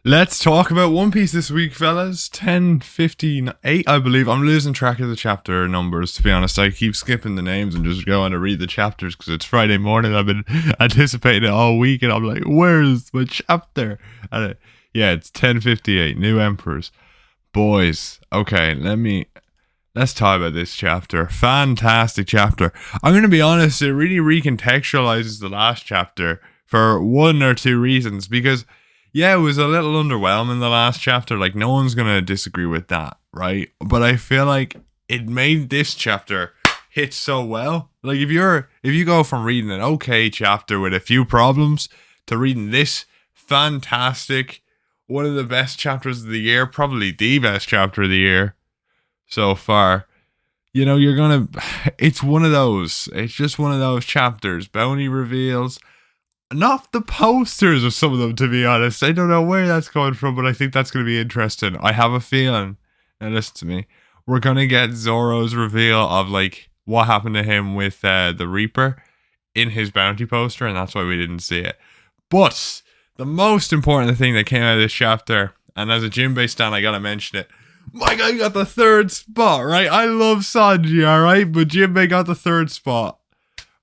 Let's talk about One Piece this week, fellas. 10:58, I believe. I'm losing track of the chapter numbers, to be honest. I keep skipping the names and just going to read the chapters because it's Friday morning. I've been anticipating it all week, and I'm like, where's my chapter? And yeah, it's 10:58. New Emperors. Boys, okay, let's talk about this chapter. Fantastic chapter. I'm going to be honest, it really recontextualizes the last chapter for one or two reasons, because yeah, it was a little underwhelming the last chapter. Like, no one's gonna disagree with that, right? But I feel like it made this chapter hit so well. Like, if you go from reading an okay chapter with a few problems to reading this fantastic, one of the best chapters of the year, probably the best chapter of the year so far, you're gonna. It's one of those. It's just one of those chapters. Bounty reveals. Not the posters of some of them, to be honest. I don't know where that's coming from, but I think that's going to be interesting. I have a feeling, now listen to me, we're going to get Zoro's reveal of, like, what happened to him with the Reaper in his bounty poster, and that's why we didn't see it. But the most important thing that came out of this chapter, and as a Jinbei stan, I got to mention it, my guy got the third spot, right? I love Sanji, alright? But Jinbei got the third spot.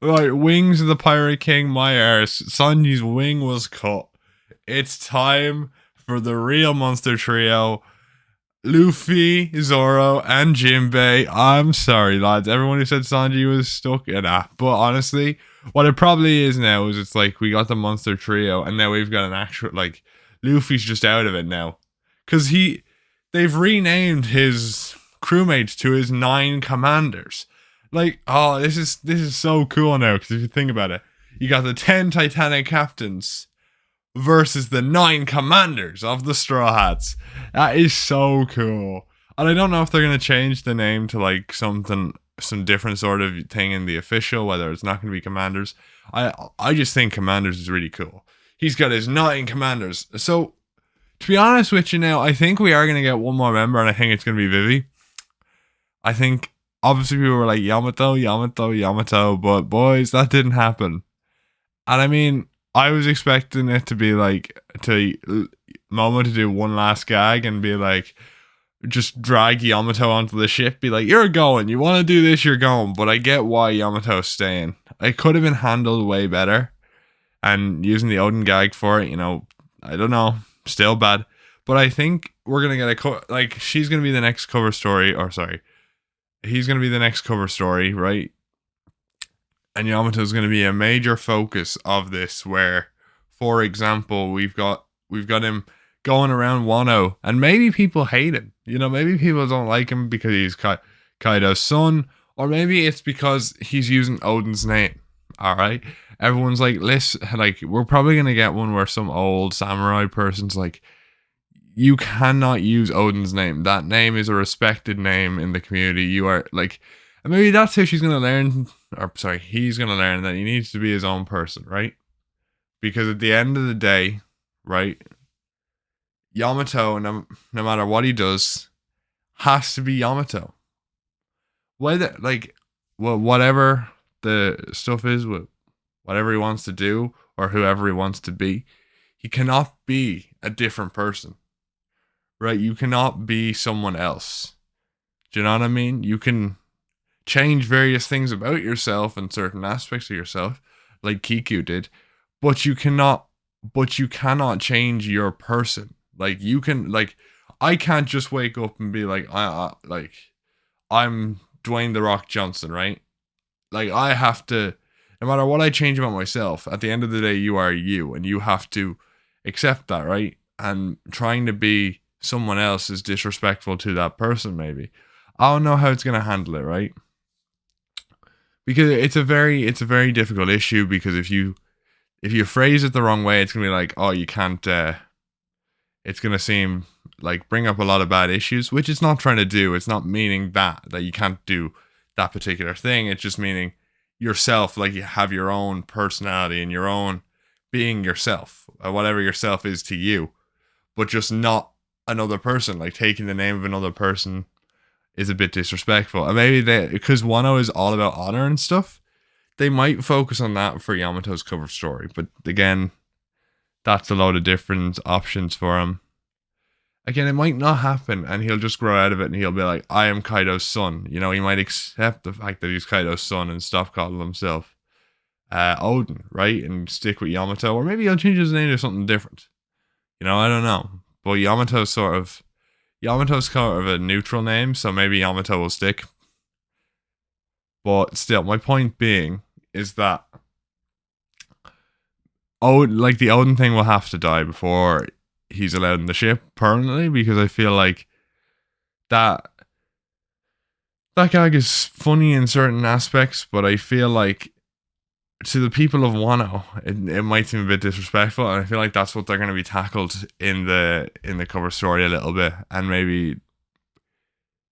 Right, Wings of the Pirate King, my arse. Sanji's wing was cut. It's time for the real monster trio. Luffy, Zoro, and Jinbei. I'm sorry, lads. Everyone who said Sanji was stuck in that. But honestly, what it probably is now is it's like we got the monster trio, and now we've got an actual, like, Luffy's just out of it now. Because they've renamed his crewmates to his 9 commanders. Like, oh, this is so cool now, because if you think about it, you got the 10 Titanic captains versus the 9 commanders of the Straw Hats. That is so cool. And I don't know if they're going to change the name to, like, some different sort of thing in the official, whether it's not going to be commanders. I just think commanders is really cool. He's got his 9 commanders. So, to be honest with you now, I think we are going to get one more member, and I think it's going to be Vivi. I think... Obviously, people were like, Yamato, but boys, that didn't happen. And I mean, I was expecting it to be like, Momo to do one last gag and be like, just drag Yamato onto the ship, be like, you're going, you want to do this, you're going. But I get why Yamato's staying. It could have been handled way better. And using the Odin gag for it, I don't know, still bad. But I think we're going to get she's going to be the next cover story, he's going to be the next cover story, right? And Yamato's going to be a major focus of this, where, for example, we've got him going around Wano, and maybe people hate him. Maybe people don't like him because he's Kaido's son, or maybe it's because he's using Odin's name. All right, everyone's like, listen, like, we're probably going to get one where some old samurai person's like, you cannot use Odin's name. That name is a respected name in the community. You are like, and maybe that's how she's going to learn, he's going to learn that he needs to be his own person, right? Because at the end of the day, right, Yamato, no matter what he does, has to be Yamato. Whether, whatever the stuff is, whatever he wants to do, or whoever he wants to be, he cannot be a different person. Right, you cannot be someone else. Do you know what I mean? You can change various things about yourself and certain aspects of yourself, like Kiku did, but you cannot change your person. Like, you can, like, I can't just wake up and be like, I'm Dwayne The Rock Johnson, right? Like, I have to, no matter what I change about myself, at the end of the day, you are you, and you have to accept that, right? And trying to be someone else is disrespectful to that person, maybe. I don't know how it's going to handle it, right? Because it's a very difficult issue, because if you phrase it the wrong way, it's going to be like, oh, you can't, it's going to seem like bring up a lot of bad issues, which it's not trying to do. It's not meaning that you can't do that particular thing. It's just meaning yourself, like, you have your own personality and your own being yourself, whatever yourself is to you, but just not another person. Like, taking the name of another person is a bit disrespectful. And maybe because Wano is all about honor and stuff, they might focus on that for Yamato's cover story. But again, that's a load of different options for him. again, it might not happen, and he'll just grow out of it, and he'll be like, I am Kaido's son. You know, he might accept the fact that he's Kaido's son and stop calling himself Odin, right? And stick with Yamato, or maybe he'll change his name to something different. You know, I don't know. But Yamato's kind of a neutral name, so maybe Yamato will stick. But still, my point being is that the Odin thing will have to die before he's allowed in the ship permanently, because I feel like that gag is funny in certain aspects, but I feel like to the people of Wano, it might seem a bit disrespectful, and I feel like that's what they're going to be tackled in the cover story a little bit, and maybe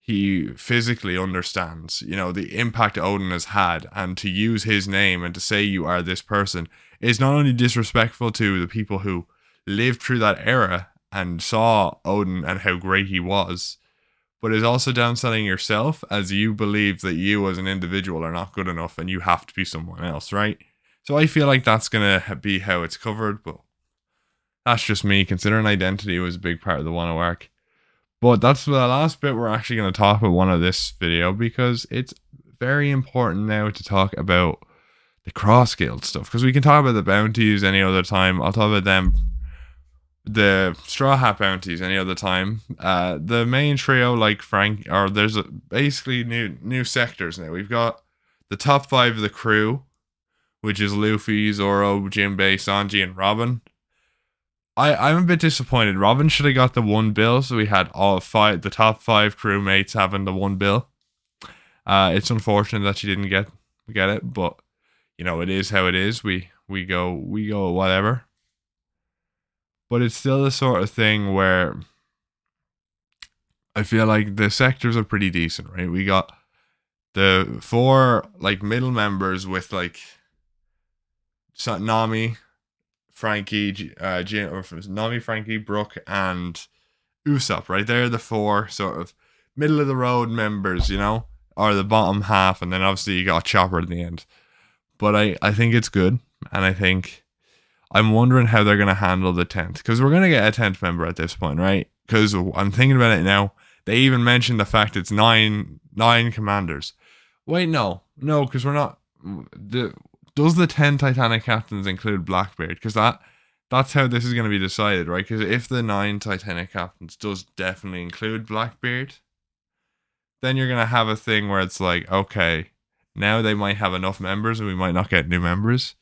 he physically understands, you know, the impact Odin has had, and to use his name and to say you are this person is not only disrespectful to the people who lived through that era and saw Odin and how great he was, but is also downselling yourself, as you believe that you as an individual are not good enough and you have to be someone else, right? So I feel like that's going to be how it's covered, but that's just me, considering identity was a big part of the Wano arc. But that's the last bit we're actually going to talk about one of this video, because it's very important now to talk about the cross guild stuff, because we can talk about the bounties any other time. I'll talk about them, the Straw Hat bounties, any other time. The main trio, like Frank, or there's basically new sectors now. We've got the top 5 of the crew, which is Luffy, Zoro, Jinbei, Sanji, and Robin. I'm a bit disappointed. Robin should have got the 1 bill, so we had the top 5 crewmates having the 1 bill. It's unfortunate that she didn't get it, but you know, it is how it is. We go whatever. But it's still the sort of thing where I feel like the sectors are pretty decent, right? We got the 4 like middle members with like Nami, Frankie, Nami, Frankie, Brooke, and Usopp, right? They're the 4 sort of middle of the road members, you know, or the bottom half, and then obviously you got Chopper at the end. But I think it's good, and I'm wondering how they're going to handle the 10th, because we're going to get a 10th member at this point, right? Because I'm thinking about it now. They even mentioned the fact it's nine commanders. Wait, no, because we're not. Does the 10 Titanic captains include Blackbeard? Because that's how this is going to be decided, right? Because if the 9 Titanic captains does definitely include Blackbeard, then you're going to have a thing where it's like, okay, now they might have enough members and we might not get new members.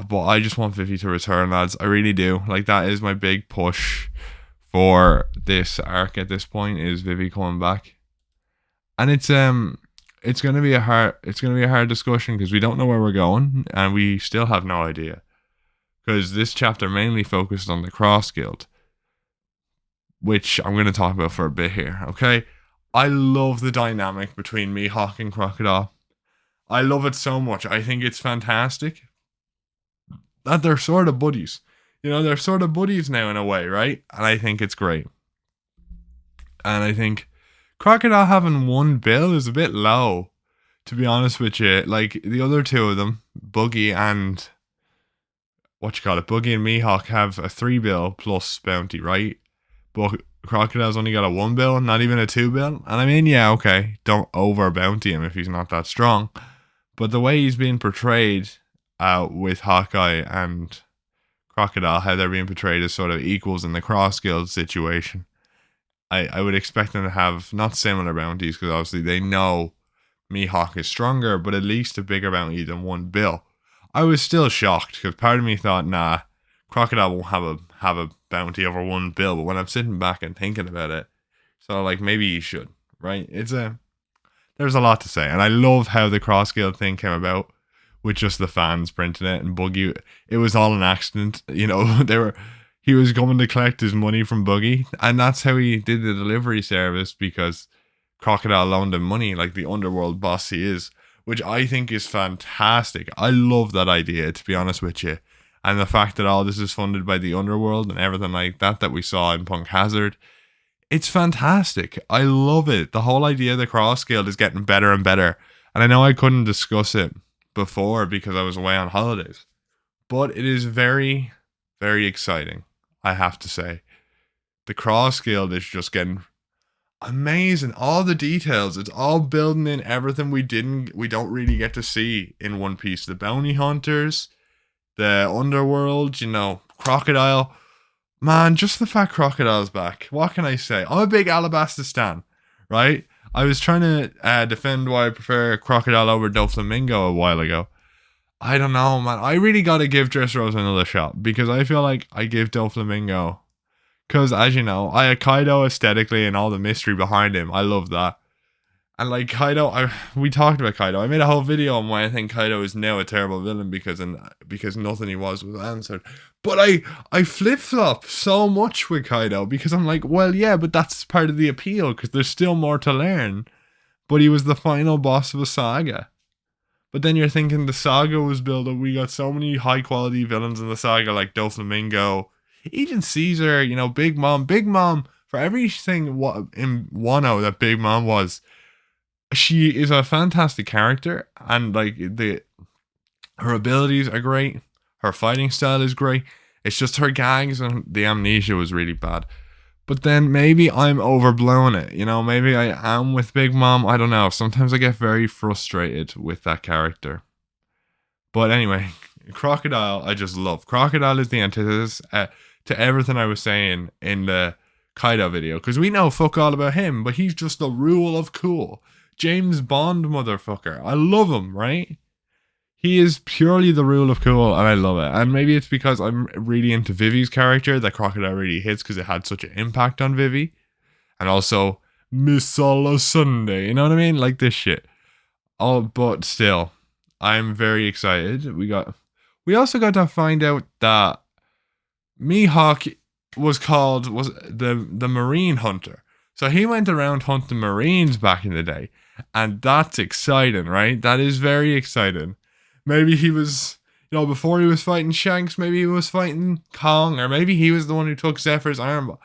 But I just want Vivi to return, lads. I really do. Like, that is my big push for this arc at this point, is Vivi coming back. And it's gonna be a hard discussion, because we don't know where we're going, and we still have no idea. Because this chapter mainly focused on the Cross Guild, which I'm gonna talk about for a bit here, okay? I love the dynamic between Mihawk and Crocodile. I love it so much. I think it's fantastic that they're sort of buddies. You know, they're sort of buddies now in a way, right? And I think it's great. And I think Crocodile having 1 bill is a bit low, to be honest with you. Like, the other 2 of them, Buggy and Buggy and Mihawk have a 3 bill plus bounty, right? But Crocodile's only got a 1 bill, not even a 2 bill. And I mean, yeah, okay, don't over bounty him if he's not that strong. But the way he's being portrayed with Hawkeye and Crocodile, how they're being portrayed as sort of equals in the Cross Guild situation, I would expect them to have not similar bounties, because obviously they know Mihawk is stronger, but at least a bigger bounty than 1 bill. I was still shocked, because part of me thought, nah, Crocodile won't have a bounty over 1 bill. But when I'm sitting back and thinking about it, so like, maybe he should, right? There's a lot to say, and I love how the Cross Guild thing came about, with just the fans printing it, and Buggy. It was all an accident, you know. He was going to collect his money from Buggy, and that's how he did the delivery service, because Crocodile loaned him money, like the underworld boss he is, which I think is fantastic. I love that idea, to be honest with you. And the fact that all this is funded by the underworld and everything like that we saw in Punk Hazard, it's fantastic. I love it. The whole idea of the Cross Guild is getting better and better. And I know I couldn't discuss it before because I was away on holidays, but it is very, very exciting, I have to say. the cross guild is just getting amazing. All the details, it's all building in everything we don't really get to see in One Piece. The bounty hunters, the underworld, Crocodile. Man, just the fact Crocodile's back. What can I say? I'm a big Alabasta stan, right? I was trying to defend why I prefer Crocodile over Doflamingo a while ago. I don't know, man. I really gotta give Dressrosa another shot because I feel like I give Doflamingo. Because, as you know, I had Kaido aesthetically and all the mystery behind him. I love that. And, like, Kaido, we talked about Kaido. I made a whole video on why I think Kaido is now a terrible villain because nothing he was answered. But I flip-flop so much with Kaido because I'm like, well, yeah, but that's part of the appeal because there's still more to learn. But he was the final boss of a saga. But then you're thinking the saga was built up. We got so many high-quality villains in the saga like Doflamingo, even Caesar, Big Mom. Big Mom, for everything in Wano that Big Mom was, she is a fantastic character, and like her abilities are great. Her fighting style is great. It's just her gags and the amnesia was really bad. But then maybe I'm overblowing it. Maybe I am with Big Mom. I don't know. Sometimes I get very frustrated with that character. But anyway, Crocodile, I just love. Crocodile is the antithesis to everything I was saying in the Kaido video. Because we know fuck all about him, but he's just the rule of cool. James Bond motherfucker. I love him, right? He is purely the rule of cool, and I love it. And maybe it's because I'm really into Vivi's character that Crocodile really hits because it had such an impact on Vivi. And also, Misala Sunday, you know what I mean? Like this shit. Oh, but still, I'm very excited. We also got to find out that Mihawk was the Marine Hunter. So he went around hunting Marines back in the day. And that's exciting, right? That is very exciting. Maybe he was, before he was fighting Shanks, maybe he was fighting Kong, or maybe he was the one who took Zephyr's arm.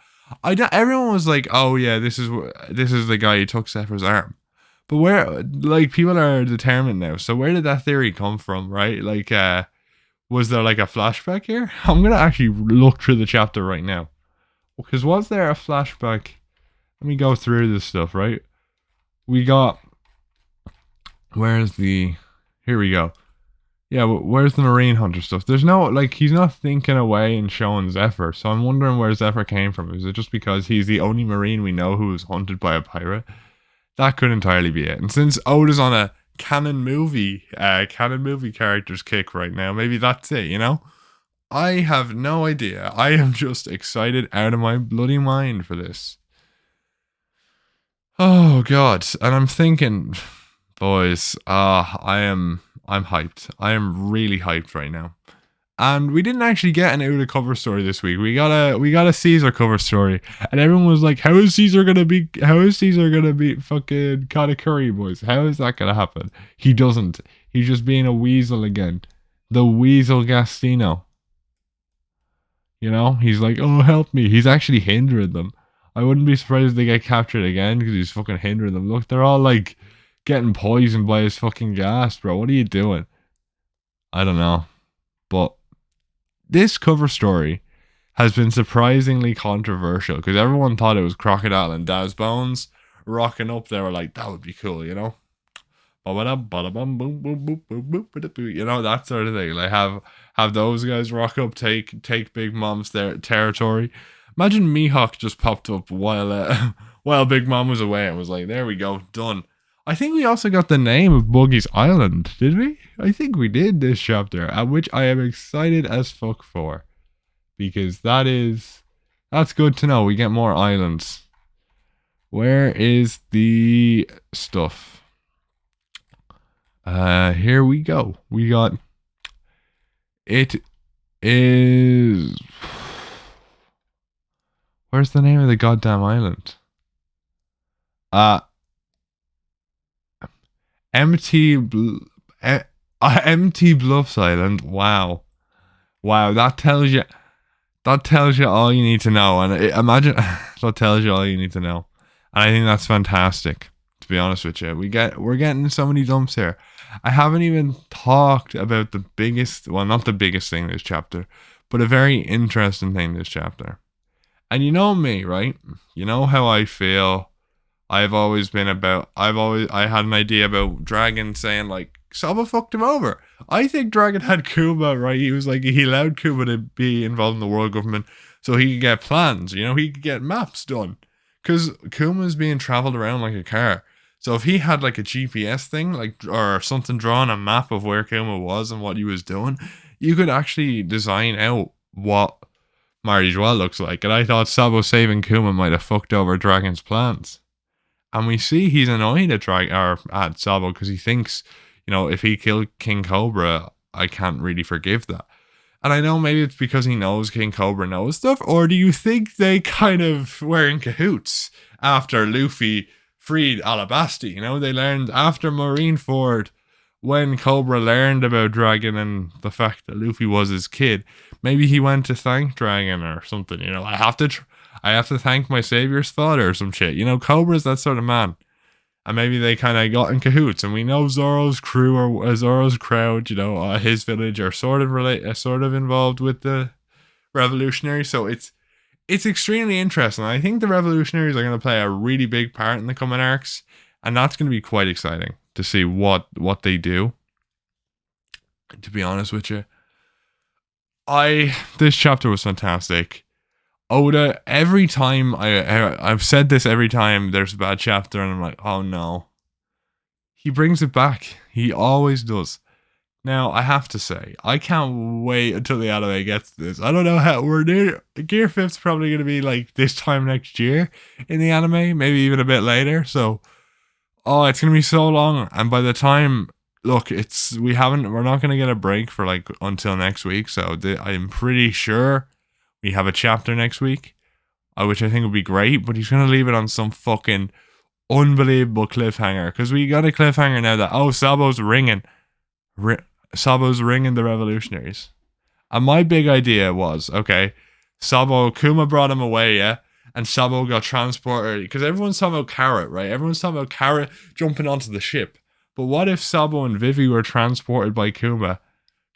Everyone was like, oh yeah, this is the guy who took Zephyr's arm. But people are determined now. So where did that theory come from, right? Was there like a flashback here? I'm going to actually look through the chapter right now. Because was there a flashback? Let me go through this stuff, right? We got... Here we go. Yeah, but where's the Marine Hunter stuff? There's no... he's not thinking away and showing Zephyr. So I'm wondering where Zephyr came from. Is it just because he's the only Marine we know who was hunted by a pirate? That could entirely be it. And since Oda's on a canon movie characters kick right now, maybe that's it, I have no idea. I am just excited out of my bloody mind for this. Oh god. And I'm thinking, boys, I'm hyped. I am really hyped right now. And we didn't actually get an Uda cover story this week. We got a Caesar cover story. And everyone was like, how is Caesar gonna beat fucking Katakuri, boys? How is that gonna happen? He doesn't. He's just being a weasel again. The weasel Gastino. He's like, oh, help me. He's actually hindering them. I wouldn't be surprised if they get captured again because he's fucking hindering them. Look, they're all getting poisoned by his fucking gas, bro. What are you doing? I don't know. But this cover story has been surprisingly controversial because everyone thought it was Crocodile and Daz Bones rocking up. They were like, that would be cool, that sort of thing. Have those guys rock up, take Big Mom's territory. Imagine Mihawk just popped up while Big Mom was away and was like, there we go, done. I think we also got the name of Buggy's Island, did we? I think we did this chapter, which I am excited as fuck for. Because that's good to know. We get more islands. Where is the stuff? Here we go. We got... It is... Where's the name of the goddamn island? Empty Bluffs Island. Wow, that tells you all you need to know. And imagine that tells you all you need to know. And I think that's fantastic. To be honest with you, we're getting so many dumps here. I haven't even talked about the biggest, well, not the biggest thing this chapter, but a very interesting thing this chapter. And you know me, right? You know how I feel. I had an idea about Dragon saying like Saba fucked him over. I think Dragon had Kuma, right? He was like, he allowed Kuma to be involved in the world government so he could get plans, he could get maps done. Because Kuma's being traveled around like a car. So if he had like a GPS thing, like, or something drawn a map of where Kuma was and what he was doing, you could actually design out what Marijuana looks like. And I thought Sabo saving Kuma might have fucked over Dragon's plans. And we see he's annoyed at Sabo because he thinks, if he killed King Cobra, I can't really forgive that. And I know maybe it's because he knows King Cobra knows stuff, or do you think they kind of were in cahoots after Luffy freed Alabasti? They learned after Marineford, when Cobra learned about Dragon and the fact that Luffy was his kid, maybe he went to thank Dragon or something. I have to thank my savior's father or some shit. Cobra's that sort of man. And maybe they kind of got in cahoots, and we know Zoro's crew or Zoro's crowd, his village are sort of involved with the revolutionaries. So it's extremely interesting. I think the revolutionaries are going to play a really big part in the coming arcs, and that's going to be quite exciting to see what they do. To be honest with you, this chapter was fantastic. Oda, every time I've said this every time there's a bad chapter, and I'm like, oh no. He brings it back. He always does. Now, I have to say, I can't wait until the anime gets to this. I don't know how we're near. Gear 5's probably going to be like this time next year in the anime, maybe even a bit later. So, it's going to be so long. And by the time, look, we're not going to get a break for like until next week. So I'm pretty sure we have a chapter next week, which I think would be great, but he's going to leave it on some fucking unbelievable cliffhanger, because we got a cliffhanger now that, Sabo's ringing the revolutionaries. And my big idea was, okay, Kuma brought him away, yeah, and Sabo got transported, because everyone's talking about Carrot, right? Everyone's talking about Carrot jumping onto the ship. But what if Sabo and Vivi were transported by Kuma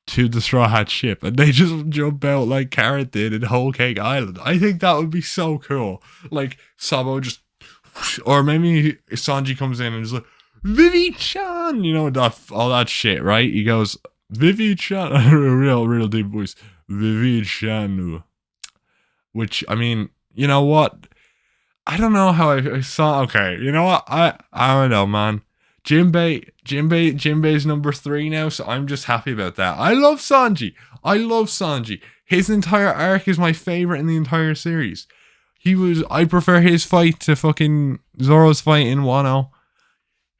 to the Straw Hat ship, and they just jump out like Carrot did in Whole Cake Island? I think that would be so cool. Like, Sabo just, or maybe Sanji comes in and is like, Vivi-chan, all that shit, right? He goes, Vivi-chan, real deep voice, Vivi-chan. Which, I mean, you know what? I don't know how I saw, okay, you know what? I don't know, man. Jinbei's number 3 now, so I'm just happy about that. I love Sanji. His entire arc is my favorite in the entire series. I prefer his fight to fucking Zoro's fight in Wano.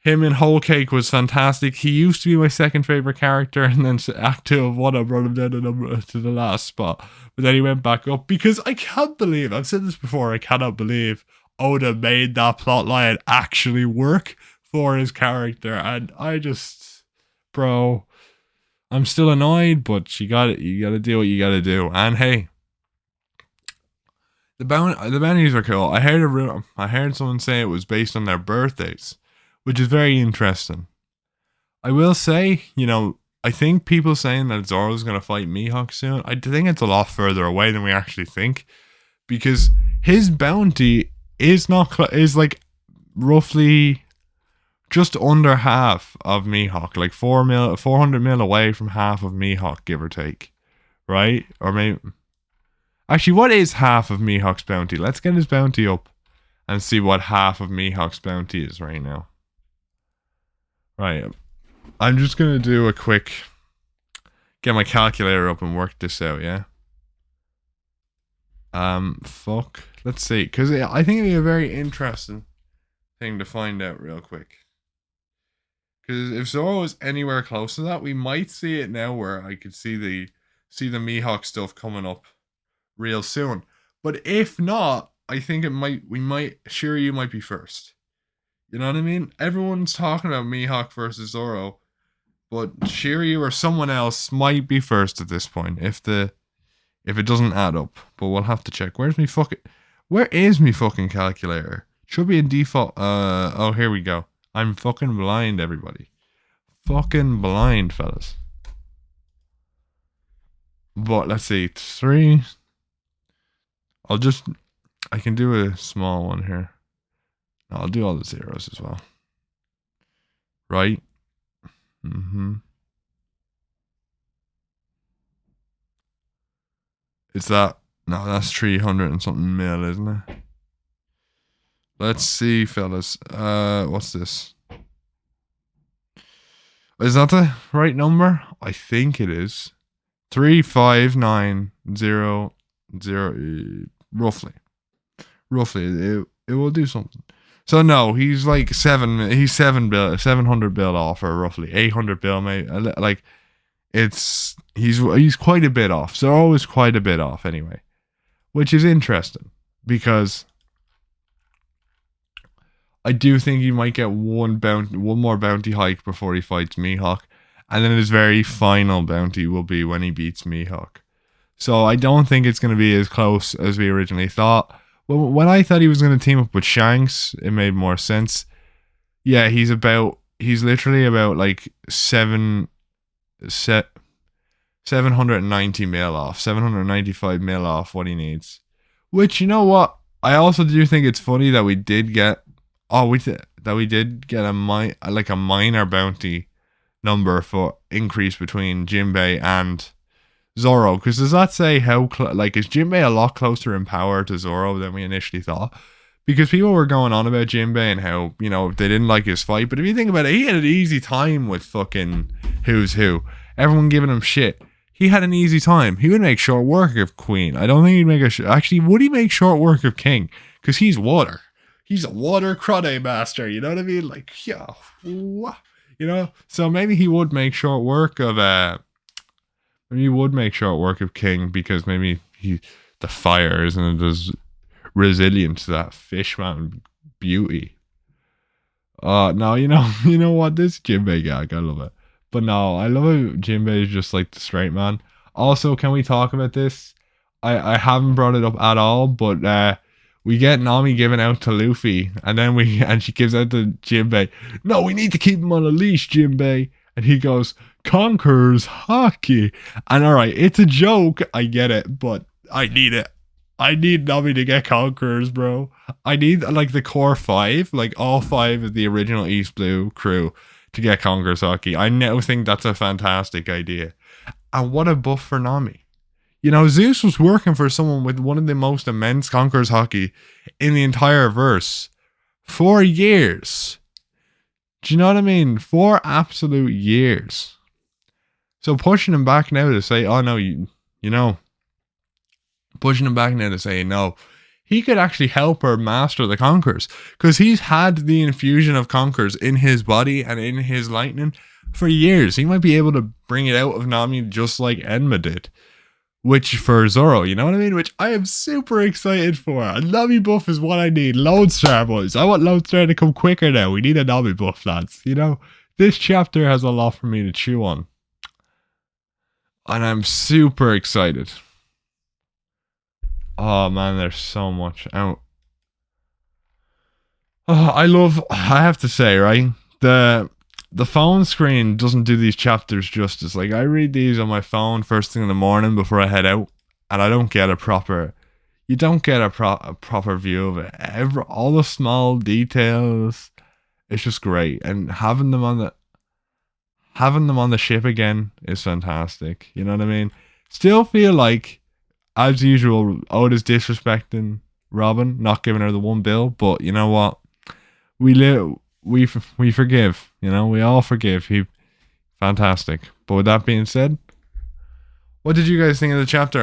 Him in Whole Cake was fantastic. He used to be my second favorite character, and then Act 2 of Wano brought him down to the last spot. But then he went back up, because I can't believe, I've said this before, I cannot believe Oda made that plotline actually work for his character. And I just, bro, I'm still annoyed, but you gotta do what you gotta do. And hey, the bounties are cool. I heard someone say it was based on their birthdays, which is very interesting. I will say, I think people saying that Zoro's gonna fight Mihawk soon, I think it's a lot further away than we actually think, because his bounty is like roughly just under half of Mihawk, like 400 mil away from half of Mihawk, give or take, right? Or maybe, actually, what is half of Mihawk's bounty? Let's get his bounty up and see what half of Mihawk's bounty is right now. Right, I'm just gonna do a quick, get my calculator up and work this out, yeah? Let's see, because I think it'd be a very interesting thing to find out real quick. Because if Zoro is anywhere close to that, we might see it now, where I could see the Mihawk stuff coming up real soon. But if not, I think Shiryu might be first. You know what I mean? Everyone's talking about Mihawk versus Zoro, but Shiryu or someone else might be first at this point if it doesn't add up. But we'll have to check. Where is me fucking calculator? Should be in default. Oh, here we go. I'm fucking blind, everybody. Fucking blind, fellas. But let's see. 3. I'll just I can do a small one here. I'll do all the zeros as well. Right? Is that... No, that's 300 and something mil, isn't it? Let's see, fellas. What's this? Is that the right number? I think it is. 35900, roughly. Roughly, it will do something. So no, he's like he's 700 bill off, or roughly 800 bill, maybe. Like, he's quite a bit off. Zoro is quite a bit off anyway, which is interesting because I do think he might get one more bounty hike before he fights Mihawk, and then his very final bounty will be when he beats Mihawk. So I don't think it's going to be as close as we originally thought. Well, when I thought he was going to team up with Shanks, it made more sense. Yeah, he's literally about like 790 mil off, 795 mil off what he needs. Which, you know what? I also do think it's funny that we did get a minor bounty number for increase between Jinbei and Zoro, because does that say how is Jinbei a lot closer in power to Zoro than we initially thought? Because people were going on about Jinbei and how, you know, they didn't like his fight, but if you think about it, he had an easy time with fucking Who's Who. Everyone giving him shit. He had an easy time. He would make short work of Queen. I don't think he'd make actually, would he make short work of King? Because he's water. He's a water karate master, you know what I mean? Like, yeah, you know? So maybe he would make short work of King, because maybe the fire isn't as resilient to that fishman beauty. No, you know what? This Jinbei gag, I love it. But no, I love how Jinbei is just like the straight man. Also, can we talk about this? I haven't brought it up at all, but we get Nami given out to Luffy, and she gives out to Jinbei. No, we need to keep him on a leash, Jinbei. And he goes, Conqueror's Hockey. And alright, it's a joke, I get it, but I need it. I need Nami to get Conquerors, bro. I need like the core 5, like all 5 of the original East Blue crew to get Conqueror's Hockey. I now think that's a fantastic idea. And what a buff for Nami. You know, Zeus was working for someone with one of the most immense Conqueror's Hockey in the entire verse for years. Do you know what I mean? 4 absolute years. So pushing him back now to say, oh no, pushing him back now to say no, he could actually help her master the Conquerors, because he's had the infusion of Conquerors in his body and in his lightning for years. He might be able to bring it out of Nami just like Enma did. Which for Zoro, you know what I mean? Which I am super excited for. A Nami buff is what I need. Lodestar, boys. I want Lodestar to come quicker now. We need a Nami buff, lads. You know, this chapter has a lot for me to chew on. And I'm super excited. Oh man, there's so much out. Oh, I have to say, right? The phone screen doesn't do these chapters justice. Like, I read these on my phone first thing in the morning before I head out, and I don't get a proper view of it. All the small details, it's just great. And having them on the ship again is fantastic. You know what I mean? Still feel like, as usual, Oda's disrespecting Robin, not giving her the 1 bill, but you know what? We forgive, you know, we all forgive. Fantastic. But with that being said, what did you guys think of the chapter?